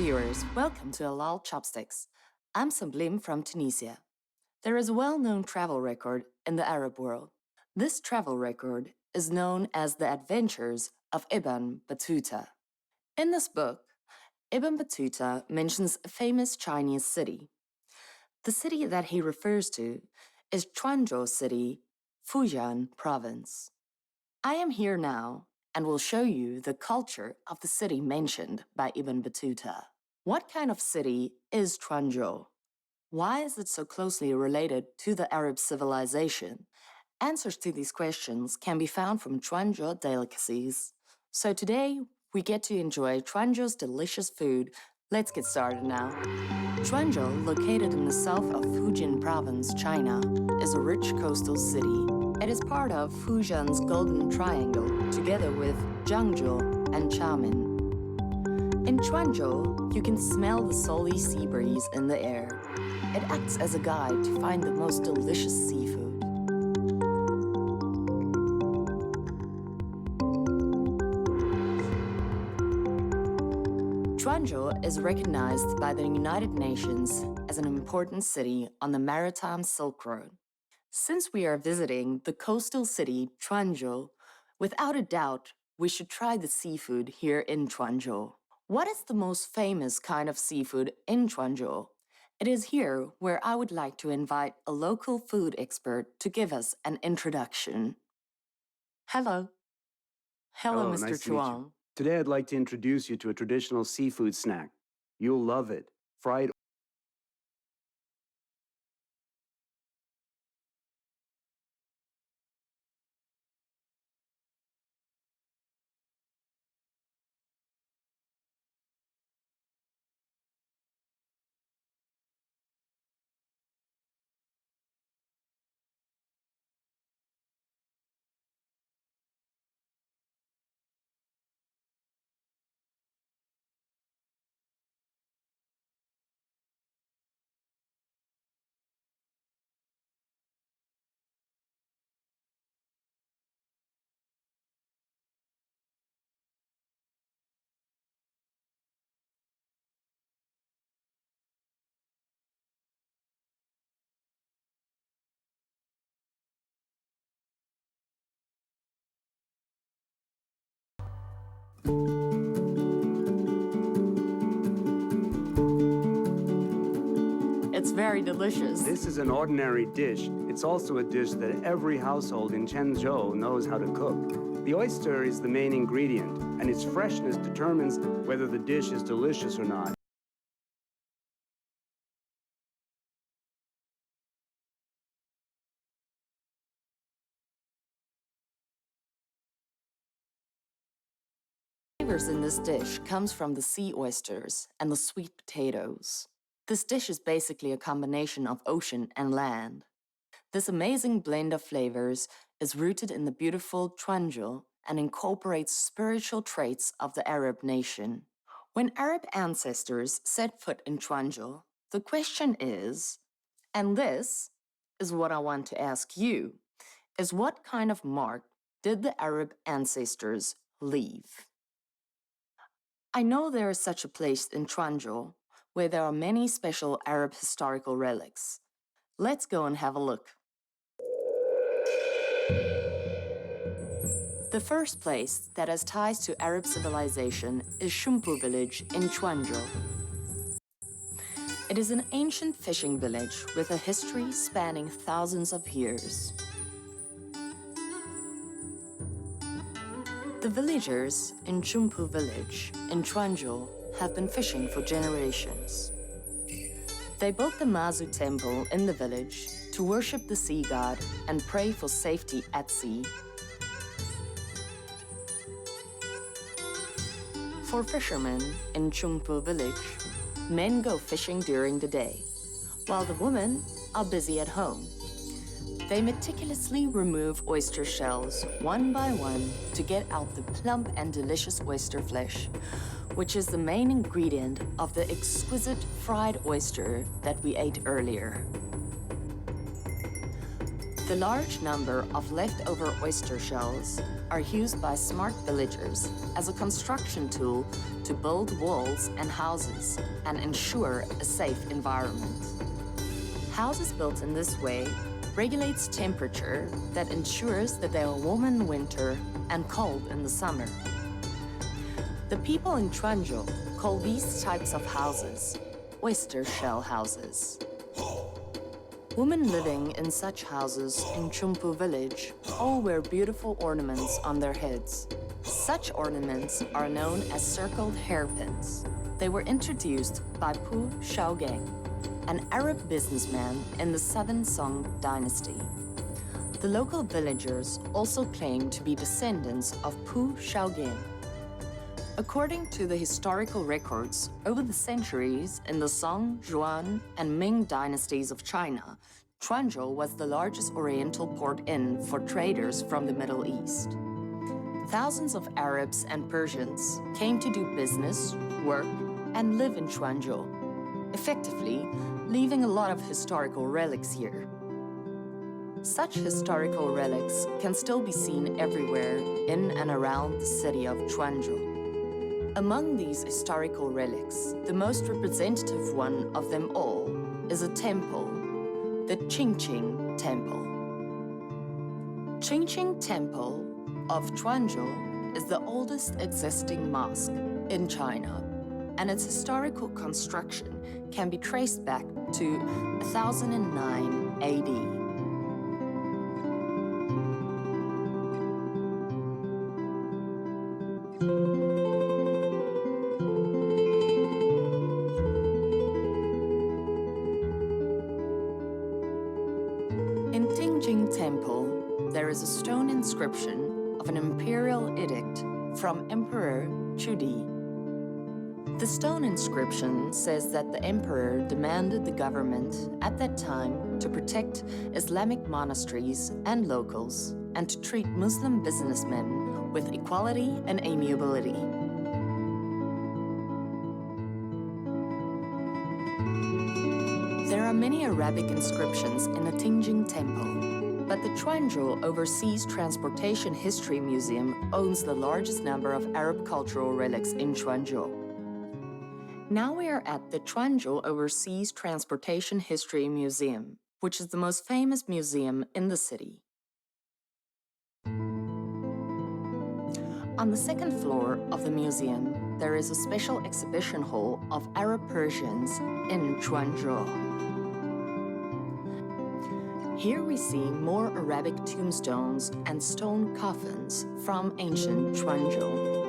viewers, welcome to Halal Chopsticks. I'm Sablim from Tunisia. There is a well-known travel record in the Arab world. This travel record is known as The Adventures of Ibn Battuta. In this book, Ibn Battuta mentions a famous Chinese city. The city that he refers to is Quanzhou City, Fujian Province. I am here now and will show you the culture of the city mentioned by Ibn Battuta. What kind of city is Quanzhou? Why is it so closely related to the Arab civilization? Answers to these questions can be found from Quanzhou delicacies. So today, we get to enjoy Quanzhou's delicious food. Let's get started now. Quanzhou, located in the south of Fujian Province, China, is a rich coastal city. It is part of Fujian's Golden Triangle, together with Jiangzhou and Xiamen. In Quanzhou, you can smell the salty sea breeze in the air. It acts as a guide to find the most delicious seafood. Quanzhou is recognized by the United Nations as an important city on the maritime Silk Road. Since we are visiting the coastal city Quanzhou, without a doubt, we should try the seafood here in Quanzhou. What is the most famous kind of seafood in Quanzhou? It is here where I would like to invite a local food expert to give us an introduction. Hello. Hello, Mr. Nice to meet you. Chuang. Today I'd like to introduce you to a traditional seafood snack. You'll love it. Fried It's very delicious. This is an ordinary dish. It's also a dish that every household in Quanzhou knows how to cook. The oyster is the main ingredient, and its freshness determines whether the dish is delicious or not. Flavors in this dish comes from the sea oysters and the sweet potatoes. This dish is basically a combination of ocean and land. This amazing blend of flavors is rooted in the beautiful Quanzhou and incorporates spiritual traits of the Arab nation. When Arab ancestors set foot in Quanzhou, the question is, and this is what I want to ask you, is what kind of mark did the Arab ancestors leave? I know there is such a place in Quanzhou, where there are many special Arab historical relics. Let's go and have a look. The first place that has ties to Arab civilization is Shumpu village in Quanzhou. It is an ancient fishing village with a history spanning thousands of years. The villagers in Shumpu village in Quanzhou have been fishing for generations. They built the Mazu temple in the village to worship the sea god and pray for safety at sea. For fishermen in Chungpu village, men go fishing during the day, while the women are busy at home. They meticulously remove oyster shells one by one to get out the plump and delicious oyster flesh, which is the main ingredient of the exquisite fried oyster that we ate earlier. The large number of leftover oyster shells are used by smart villagers as a construction tool to build walls and houses and ensure a safe environment. Houses built in this way regulates temperature that ensures that they are warm in winter and cold in the summer. The people in Quanzhou call these types of houses oyster shell houses. Women living in such houses in Chumpu village all wear beautiful ornaments on their heads. Such ornaments are known as circled hairpins. They were introduced by Pu Shaogang, an Arab businessman in the Southern Song dynasty. The local villagers also claim to be descendants of Pu Shaogang. According to the historical records, over the centuries in the Song, Yuan, and Ming dynasties of China, Quanzhou was the largest oriental port-in for traders from the Middle East. Thousands of Arabs and Persians came to do business, work, and live in Quanzhou, effectively leaving a lot of historical relics here. Such historical relics can still be seen everywhere in and around the city of Quanzhou. Among these historical relics, the most representative one of them all is a temple, the Qingqing Temple. Qingqing Temple of Quanzhou is the oldest existing mosque in China, and its historical construction can be traced back to 1009 AD. In Qingqing Temple, there is a stone inscription of an imperial edict from Emperor Chudi. The stone inscription says that the emperor demanded the government at that time to protect Islamic monasteries and locals and to treat Muslim businessmen with equality and amiability. There are many Arabic inscriptions in the Qingqing Temple, but the Quanzhou Overseas Transportation History Museum owns the largest number of Arab cultural relics in Quanzhou. Now we are at the Quanzhou Overseas Transportation History Museum, which is the most famous museum in the city. On the second floor of the museum, there is a special exhibition hall of Arab Persians in Quanzhou. Here we see more Arabic tombstones and stone coffins from ancient Quanzhou.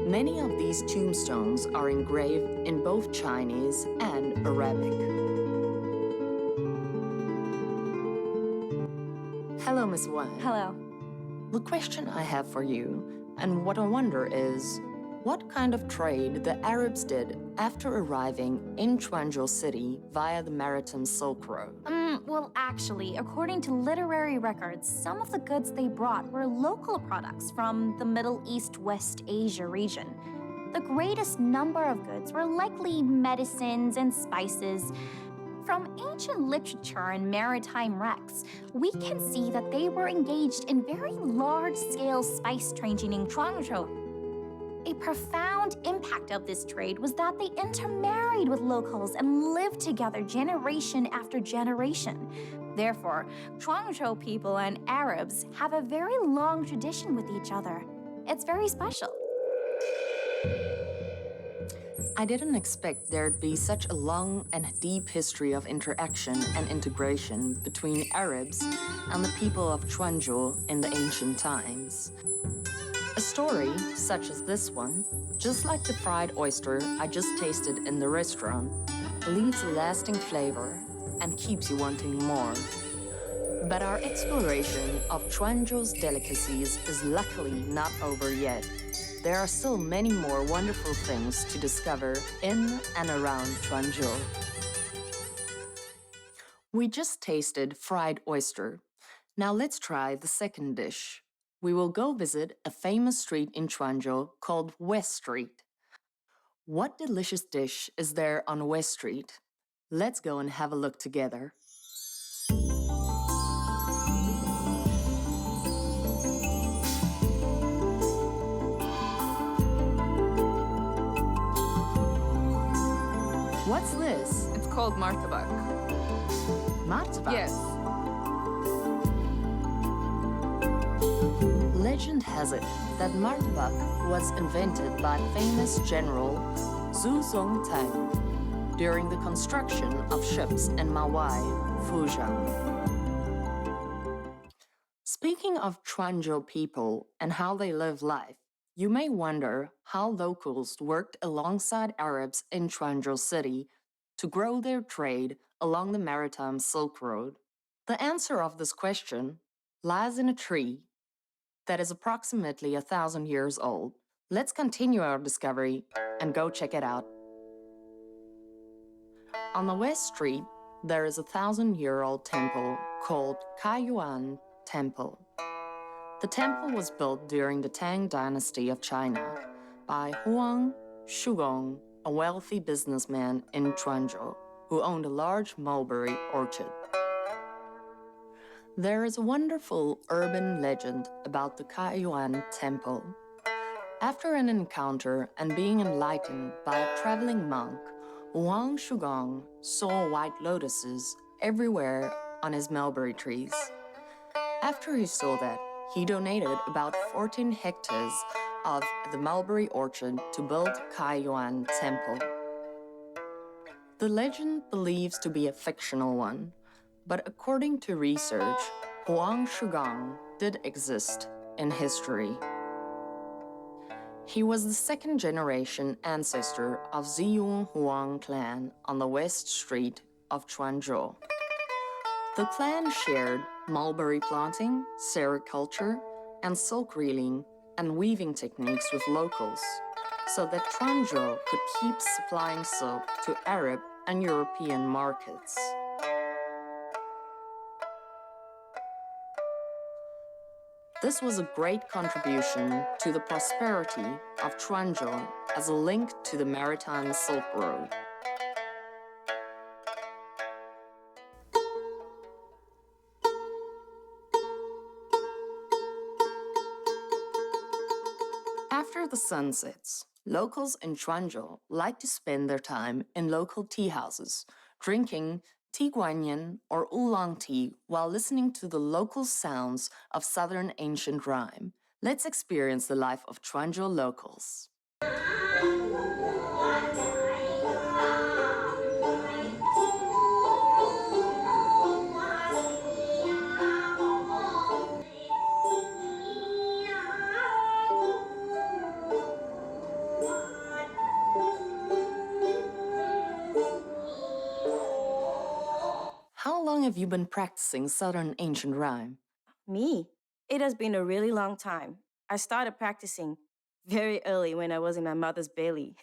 Many of these tombstones are engraved in both Chinese and Arabic. Hello, Miss Wan. Hello. The question I have for you, and what I wonder is, what kind of trade the Arabs did after arriving in Quanzhou city via the maritime Silk Road? Well, actually, according to literary records, some of the goods they brought were local products from the Middle East West Asia region. The greatest number of goods were likely medicines and spices. From ancient literature and maritime wrecks, we can see that they were engaged in very large-scale spice trading in Quanzhou. A profound impact of this trade was that they intermarried with locals and lived together generation after generation. Therefore, Quanzhou people and Arabs have a very long tradition with each other. It's very special. I didn't expect there'd be such a long and deep history of interaction and integration between Arabs and the people of Quanzhou in the ancient times. A story such as this one, just like the fried oyster I just tasted in the restaurant, leaves a lasting flavor and keeps you wanting more. But our exploration of Quanzhou's delicacies is luckily not over yet. There are still many more wonderful things to discover in and around Quanzhou. We just tasted fried oyster. Now let's try the second dish. We will go visit a famous street in Quanzhou called West Street. What delicious dish is there on West Street? Let's go and have a look together. What's this? It's called martabak. Martabak? Yes. Legend has it that martabak was invented by famous General Zhu Zongtang during the construction of ships in Maui, Fujian. Speaking of Quanzhou people and how they live life, you may wonder how locals worked alongside Arabs in Quanzhou city to grow their trade along the maritime Silk Road. The answer of this question lies in a tree that is approximately 1,000 years old. Let's continue our discovery and go check it out. On the West Street, there is a 1,000-year-old temple called Kaiyuan Temple. The temple was built during the Tang Dynasty of China by Huang Shugong, a wealthy businessman in Quanzhou who owned a large mulberry orchard. There is a wonderful urban legend about the Kaiyuan Temple. After an encounter and being enlightened by a traveling monk, Huang Shugong saw white lotuses everywhere on his mulberry trees. After he saw that, he donated about 14 hectares of the mulberry orchard to build Kaiyuan Temple. The legend believes to be a fictional one, but according to research, Huang Shugong did exist in history. He was the second-generation ancestor of Ziyun Huang clan on the West Street of Quanzhou. The clan shared mulberry planting, sericulture, and silk reeling and weaving techniques with locals, so that Quanzhou could keep supplying silk to Arab and European markets. This was a great contribution to the prosperity of Quanzhou as a link to the maritime Silk Road. After the sun sets, locals in Quanzhou like to spend their time in local tea houses, drinking tea guanyin or oolong tea while listening to the local sounds of Southern ancient rhyme. Let's experience the life of Quanzhou locals. How long have you been practicing Southern ancient rhyme? Me? It has been a really long time. I started practicing very early when I was in my mother's belly.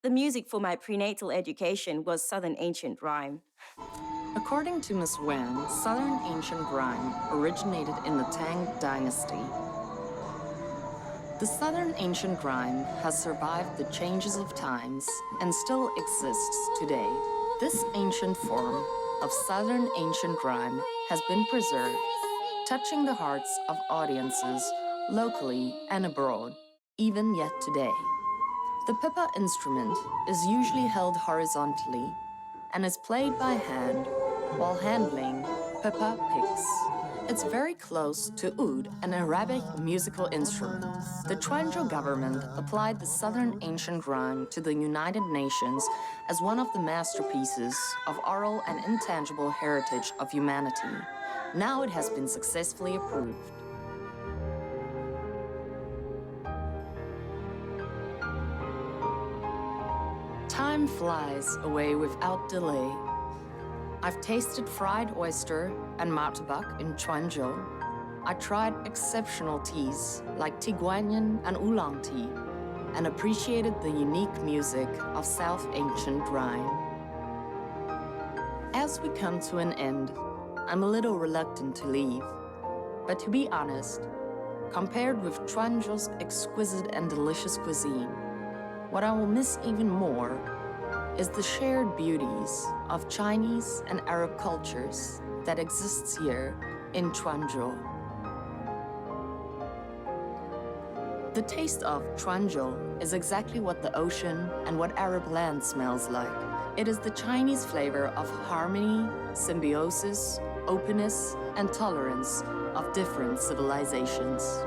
The music for my prenatal education was Southern ancient rhyme. According to Ms. Wan, Southern ancient rhyme originated in the Tang Dynasty. The Southern ancient rhyme has survived the changes of times and still exists today. This ancient form of Southern ancient rhyme has been preserved, touching the hearts of audiences locally and abroad, even yet today. The pipa instrument is usually held horizontally and is played by hand while handling pipa picks. It's very close to oud, an Arabic musical instrument. The Quanzhou government applied the Southern ancient rhyme to the United Nations as one of the masterpieces of oral and intangible heritage of humanity. Now it has been successfully approved. Time flies away without delay. I've tasted fried oyster and martabak in Quanzhou. I tried exceptional teas like tea guanyin and oolong tea and appreciated the unique music of South ancient rhyme. As we come to an end, I'm a little reluctant to leave. But to be honest, compared with Quanzhou's exquisite and delicious cuisine, what I will miss even more is the shared beauties of Chinese and Arab cultures that exists here in Quanzhou. The taste of Quanzhou is exactly what the ocean and what Arab land smells like. It is the Chinese flavor of harmony, symbiosis, openness, and tolerance of different civilizations.